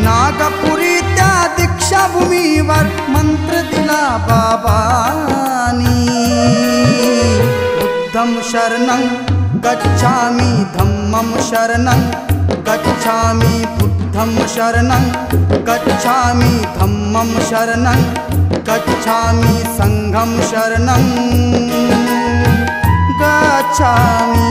नागपुरी त्या दीक्षाभूमीवर मंत्र दिला बाबांनी। बुद्धं शरणं गच्छामि, धम्मं शरणं गच्छामि, बुद्धं शरणं गच्छामि, धम्मं शरणं गच्छामि, संघं शरणं गच्छामि।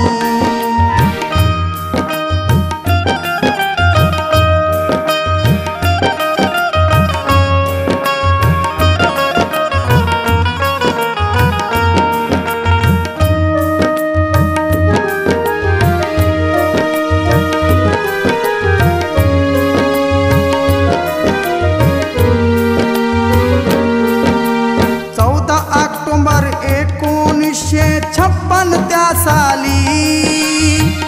ऑक्टोबर 1956 त्या साली,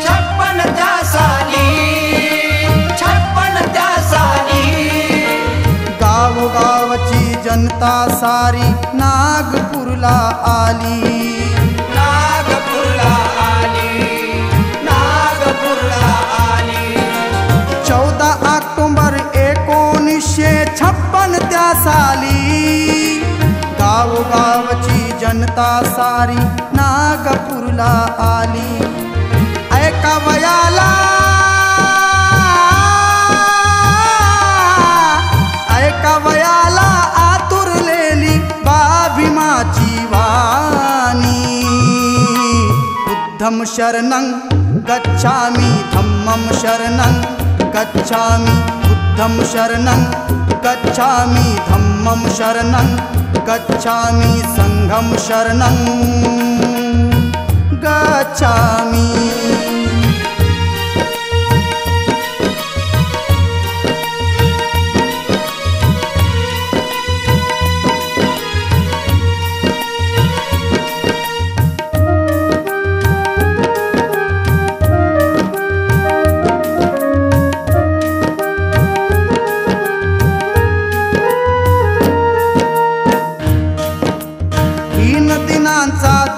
56 त्या साली, 56 त्या साली, गावोगावची जनता सारी नागपूरला आली, नागपूरला आली, नागपूरला आली। 14 ऑक्टोबर 1956 त्या साली, गावोगावची जनता सारी नागपूरला आली। ऐकावयाला आतुरलेली भीमाची वाणी। बुद्धं शरणं गच्छामि, धम्मं शरणं गच्छामि, बुद्धं शरणं गच्छामि, धम्मं शरणं गच्छामि, संघं शरणं गच्छामि।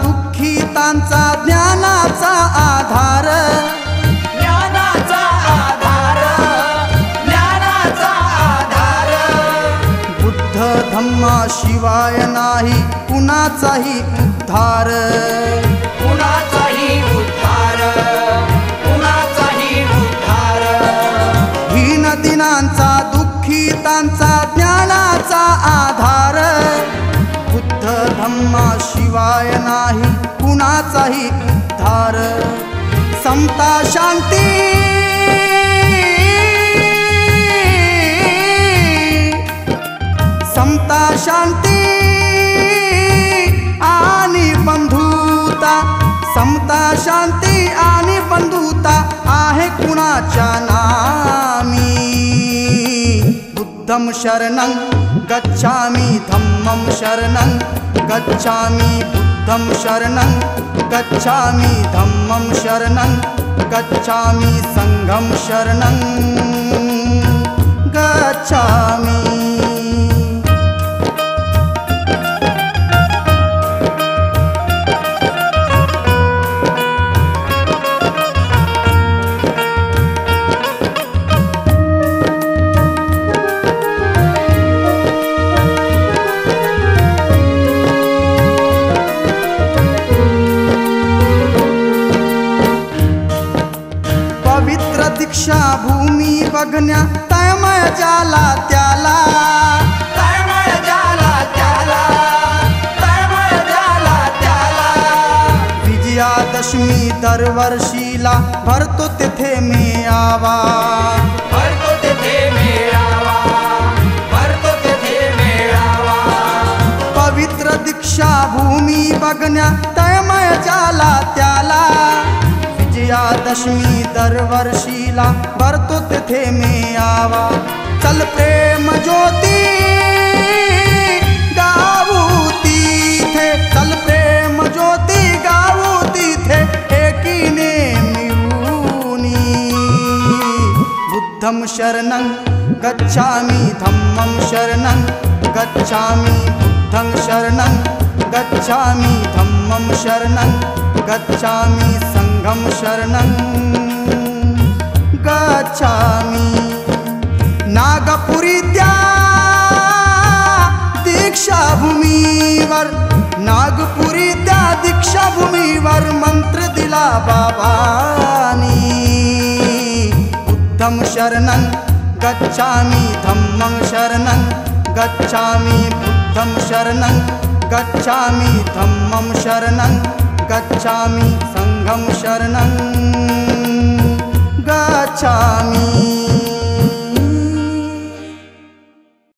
दुःखितांचा ज्ञानाचा आधार, ज्ञानाचा आधार, ज्ञानाचा आधार। बुद्ध धम्माशिवाय नाही कुणाचाही उद्धार, कुणाचाही उद्धार, कुणाचाही उद्धार। हीनदिनांचा दुःखितांचा ज्ञानाचा आधार, बुद्ध धम्माशिवाय नाही कुणाचाही उद्धार। समता शांती समता शांती आणि बंधुता, समता शांती आणि बंधुता आहे कुणाच्या नामी। बुद्धं शरणं गच्छामि, धम्मं शरणं गच्छामि, बुद्धं शरणं गच्छामि, धम्मं शरणं गच्छामि, संघं शरणं गच्छामि। बघण्या तळमळ जाला त्याला, तळमळ झाला त्याला, तळमळ झाला त्याला. विजयादशमी दरवर्षीला भरतो तेथे मेळावा, भरतो तेथे मेळावा, भरतो तेथे मेळावा. पवित्र दीक्षाभूमी बघण्या तळमळ झाला त्याला. विजयादशमी दरवर्षीला भरतो तेथे मेळावा. चल प्रेम ज्योती गाऊ तिथे, चल प्रेम ज्योती गाऊ तिथे एकीने मिळूनी. बुद्धं शरणं गच्छामि धम्मं शरणं गच्छामि, बुद्धं शरणं गच्छामि धम्मं शरणं गच्छामि, संघं शरणं गच्छामि. नागपुरी त्या दीक्षाभूमीवर, नागपुरी त्या दीक्षाभूमीवर मंत्र दिला बाबांनी. बुद्धं शरणं गच्छामि धम्मं शरणं गच्छामि, बुद्धं शरणं गच्छामि धम्मं शरणं गच्छामि, संघं शरणं गच्छामि.